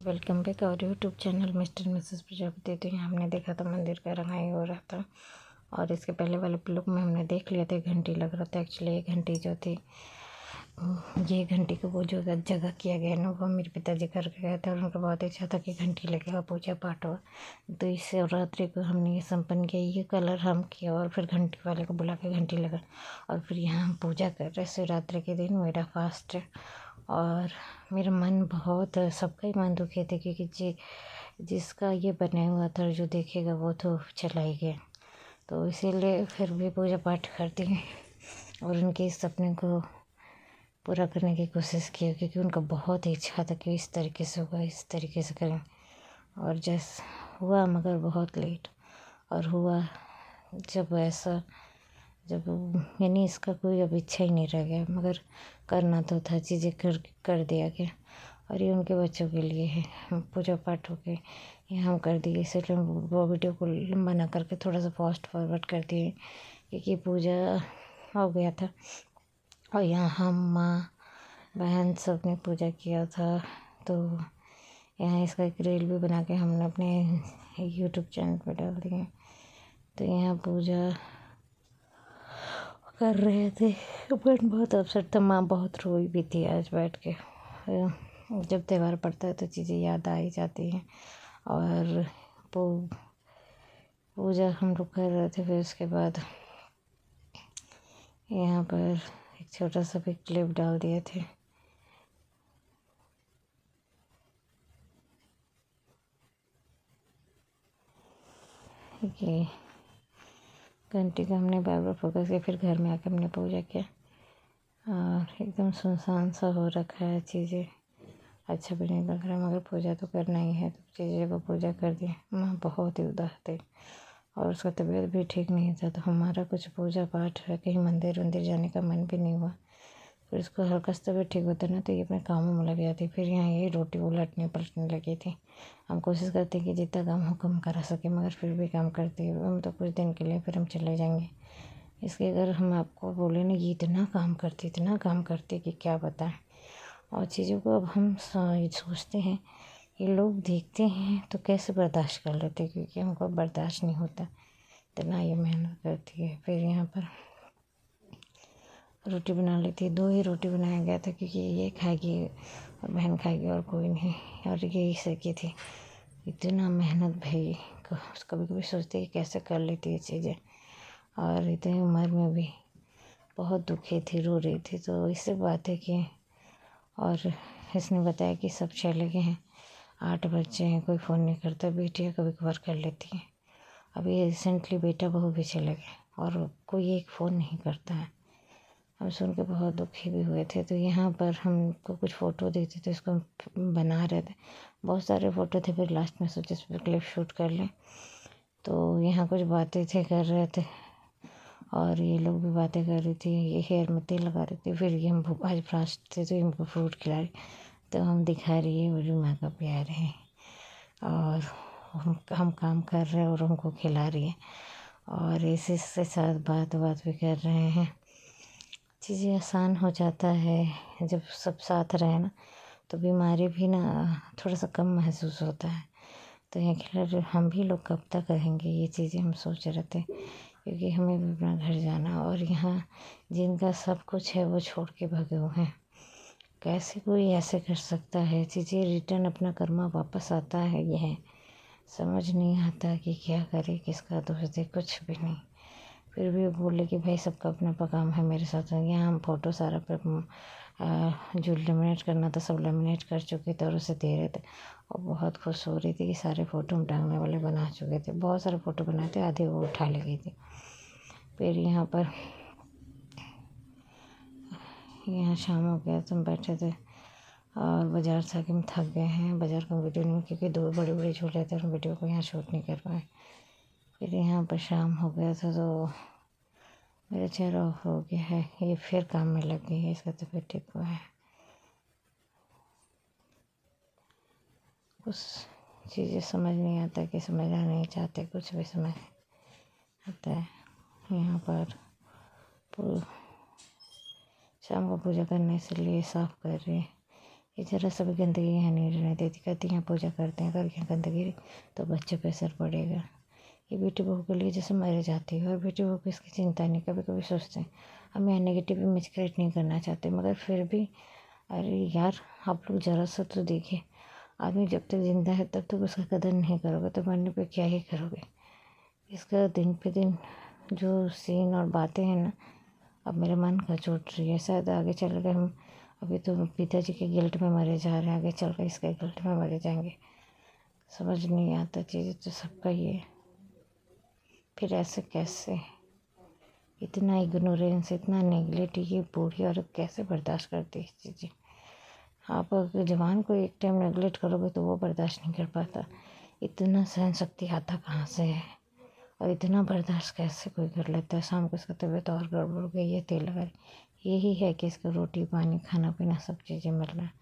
Welcome back और YouTube channel mister Mrs Prajapati. तो यहाँ हमने देखा था मंदिर का रंगाई हो रहा था और इसके पहले वाले ब्लॉग में हमने देख लिया था घंटी लग रहा था। एक्चुअली ये घंटी जो थी ये घंटी को वो जो जगह किया गया ना वो मेरे पिताजी करके गए थे और उनको बहुत इच्छा था कि घंटी लगेगा पूजा पाठ हो। तो इस शिवरात्रि को हमने ये संपन्न किया, ये कलर हम किया और फिर घंटी वाले को बुला के घंटी लगा और फिर यहाँ हम पूजा कर रहे। शिवरात्रि के दिन मेरा फास्ट है और मेरा मन बहुत, सबका ही मन दुखी थे क्योंकि जिसका ये बना हुआ था जो देखेगा वो तो चला ही गया। तो इसीलिए फिर भी पूजा पाठ करती हूँ और उनके इस सपने को पूरा करने की कोशिश की क्योंकि उनका बहुत ही इच्छा था कि इस तरीके से होगा, इस तरीके से करें। और जैस हुआ मगर बहुत लेट और हुआ जब यानी इसका कोई अब इच्छा ही नहीं रह गया, मगर करना तो था, चीज़ें कर दिया गया और ये उनके बच्चों के लिए है। पूजा पाठ हो गए ये हम कर दिए, इसलिए वो वीडियो को लंबा ना करके थोड़ा सा फास्ट फॉरवर्ड कर दिए क्योंकि पूजा हो गया था और यहाँ हम माँ बहन सब ने पूजा किया था। तो यहाँ इसका एक रील भी बना के हमने अपने यूट्यूब चैनल पर डाल दिए। तो यहाँ पूजा कर रहे थे बट बहुत अपसेट था, माँ बहुत रोई भी थी आज बैठ के। जब त्यौहार पड़ता है तो चीज़ें याद आ ही जाती हैं और पूजा हम लोग कर रहे थे। फिर उसके बाद यहाँ पर एक छोटा सा भी क्लिप डाल दिए थे। ये घंटी का हमने बार बार फोकस किया, फिर घर में आकर हमने पूजा किया और एकदम सुनसान सा हो रखा है, चीज़ें अच्छा भी नहीं लग रहा मगर पूजा तो करना ही है। तो चीज़ें को पूजा कर दी। माँ बहुत ही उदास थी और उसका तबीयत भी ठीक नहीं था तो हमारा कुछ पूजा पाठ है, कहीं मंदिर वंदिर जाने का मन भी नहीं हुआ। फिर उसको हल्का सा तबीयत ठीक होता ना तो ये अपने कामों में लग जाती। फिर यहाँ ये रोटी उलटने पलटने लगी थी। हम कोशिश करते कि जितना काम हो कम करा सके मगर फिर भी काम करते हम तो कुछ दिन के लिए फिर हम चले जाएंगे। इसके अगर हम आपको बोले ना ये इतना काम करते कि क्या बताएं। और चीज़ों को अब हम सोचते हैं ये लोग देखते हैं तो कैसे बर्दाश्त कर लेते, क्योंकि हमको बर्दाश्त नहीं होता इतना ये मेहनत करती है। फिर यहाँ पर रोटी बना ली थी, 2 ही रोटी बनाया गया था क्योंकि ये खाएगी और बहन खाएगी और कोई नहीं, और यही सकी थी। इतना मेहनत भाई कभी कभी सोचते कि कैसे कर लेती ये चीज़ें और इतनी उम्र में भी बहुत दुखी थी, रो रही थी। तो इससे बातें की और इसने बताया कि सब चले गए हैं, 8 बच्चे हैं, कोई फ़ोन नहीं करता, बेटियाँ कभी कभार कर लेती हैं। अभी रिसेंटली बेटा बहू भी चले गए और कोई एक फ़ोन नहीं करता है। हम सुन के बहुत दुखी भी हुए थे। तो यहाँ पर हमको कुछ फ़ोटो देते थे, इसको बना रहे थे, बहुत सारे फ़ोटो थे। फिर लास्ट में सोचे इस पर क्लिप शूट कर लें। तो यहाँ कुछ बातें थे कर रहे थे और ये लोग भी बातें कर रही थी, ये हेयर में तेल लगा रही थी। फिर ये हम आज फास्ट थे तो इनको फ्रूट खिला रही, तो हम दिखा रही है मेरी माँ का प्यार है और हम काम कर रहे हैं और हमको खिला रही है और इसी से साथ बात भी कर रहे हैं। चीज़ें आसान हो जाता है जब सब साथ रहे ना, तो बीमारी भी ना थोड़ा सा कम महसूस होता है। तो यहाँ खिला हम भी लोग कब तक रहेंगे, ये चीज़ें हम सोच रहे थे क्योंकि हमें भी अपना घर जाना और यहाँ जिनका सब कुछ है वो छोड़ के भगे हुए हैं। कैसे कोई ऐसे कर सकता है, चीज़ें रिटर्न अपना कर्मा वापस आता है, यह समझ नहीं आता कि क्या करे, किसका दोष दे, कुछ भी नहीं। फिर भी बोले कि भाई सबका अपना अपना काम है, मेरे साथ यहाँ हम फ़ोटो सारा पे जो लेमिनेट करना था सब लेमिनेट कर चुके थे और उसे दे रहे थे और बहुत खुश हो रही थी कि सारे फ़ोटो हम टांगने वाले बना चुके थे। बहुत सारे फ़ोटो बनाए थे, आधे वो उठा ले गई थी। फिर यहाँ शाम हो गया तो हम बैठे थे और बाज़ार से आके हम थक गए हैं। बाज़ार का वीडियो नहीं क्योंकि 2 बड़े झूले थे और वीडियो को यहाँ शूट नहीं कर पाए। फिर यहाँ पर शाम हो गया था तो मेरा चेहरा ऑफ हो गया है, ये फिर काम में लग गई है, इसका तबीयत ठीक हुआ है। कुछ चीज़ें समझ नहीं आता कि समझना नहीं चाहते, कुछ भी समझ आता है। यहाँ पर शाम को पूजा करने से लिए साफ़ कर रही है। ये ज़रा सा भी गंदगी यहाँ नहीं रहने देती। कहती यहाँ पूजा करते हैं, अगर यहाँ गंदगी तो बच्चे पे असर पड़ेगा। ये बेटी बहू के लिए जैसे मर जाती है, और बेटी बहू को इसकी चिंता नहीं। कभी कभी सोचते हैं हम यहाँ नेगेटिव इमेज क्रिएट नहीं करना चाहते, मगर फिर भी अरे यार आप लोग ज़रा सा तो देखिए, आदमी जब तक ज़िंदा है तब तक उसका कदर नहीं करोगे तो मरने पे क्या ही करोगे। इसका दिन पे दिन जो सीन और बातें हैं ना, अब मेरे मन का चोट रही है। शायद आगे चल कर हम, अभी तो पिताजी के गिल्ट में मरे जा रहे हैं, आगे चल कर इसके गिल्ट में मरे जाएंगे। समझ नहीं आता, चीज़ें तो सबका ही है। फिर ऐसे कैसे, इतना इग्नोरेंस, इतना नेगलेक्ट, ये बूढ़ी औरत कैसे बर्दाश्त करती है चीज़ें। आप अगर जवान को एक टाइम नेगलेक्ट करोगे तो वो बर्दाश्त नहीं कर पाता। इतना सहन शक्ति आता कहाँ से है, और इतना बर्दाश्त कैसे कोई कर लेता है। शाम को इसका तबीयत और गड़बड़ हो गई है, तेल लगा, यही है कि इसका रोटी पानी खाना पीना सब चीज़ें मिल रहा है,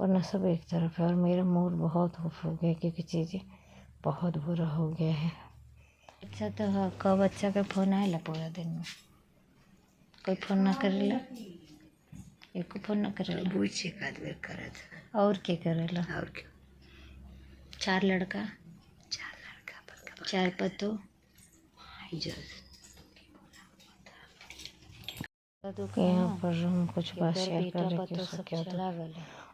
वरना सब एक तरफ है। और मेरा मूड बहुत ऑफ हो गया क्योंकि चीज़ें बहुत बुरा हो गया है। अच्छा तो हाँ, कब बच्चा का फ़ोन आएला पूरा दिन में? कोई फ़ोन ना करेला? एको फ़ोन ना करेला? बुझ एक आदमी करत और के करेला? और क्या, 4 लड़का, 4 लड़का 4 पतो यहाँ पर हम कुछ बात शेयर कर रहे कि उसको क्या होता है,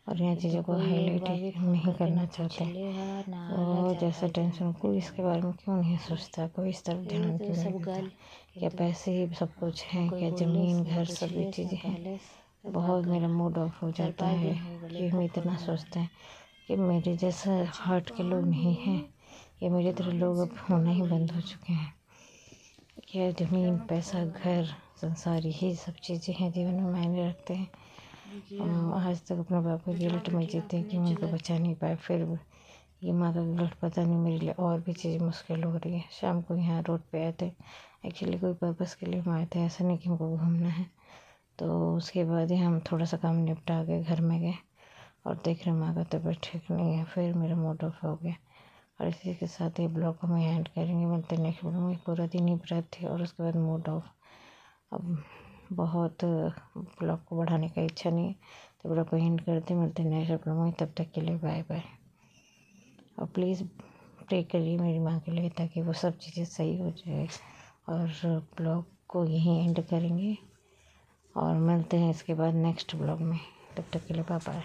और यहाँ चीज़ों को हाईलाइट नहीं करना चाहते। वो जैसा टेंशन, कोई इसके बारे में क्यों नहीं सोचता, कोई इस तरफ ध्यान क्यों नहीं देता। क्या पैसे ही सब कुछ है, क्या ज़मीन घर सभी चीज़ें हैं। बहुत मेरा मूड ऑफ हो जाता है कि हम इतना सोचते हैं कि मेरे जैसा हार्ट के लोग नहीं हैं, या मेरे तरह लोग अब होना ही बंद हो चुके हैं। क्या ज़मीन पैसा घर संसार यही सब चीज़ें हैं जीवन में मायने रखते हैं। हम आज तक अपने बाप के गिल्ट में जीते हैं कि उनको बचा नहीं पाए। फिर ये माँ का गिल्ट पता नहीं मेरे लिए और भी चीज़ मुश्किल हो रही है। शाम को यहाँ रोड पे आए थे, एक्चुअली कोई पर्पज़ के लिए हम आए थे, ऐसा नहीं कि हमको घूमना है। तो उसके बाद ही हम थोड़ा सा काम निपटा के घर में गए, और देख रहे माँ का तबीयत ठीक नहीं है। फिर मेरा मूड ऑफ हो गया, और इसी के साथ ये ब्लॉग को मैं एंड करेंगे। मिलते नेक्स्ट ब्लॉग में। पूरा दिन ही व्रत थे और उसके बाद मूड ऑफ, अब बहुत ब्लॉग को बढ़ाने का इच्छा नहीं है, तो ब्लॉग को एंड करते। मिलते नेक्स्ट ब्लॉग में, तब तक के लिए बाय बाय। और प्लीज़ प्रे करिए मेरी माँ के लिए ताकि वो सब चीज़ें सही हो जाए। और ब्लॉग को यहीं एंड करेंगे और मिलते हैं इसके बाद नेक्स्ट ब्लॉग में। तब तक के लिए बाय बाय।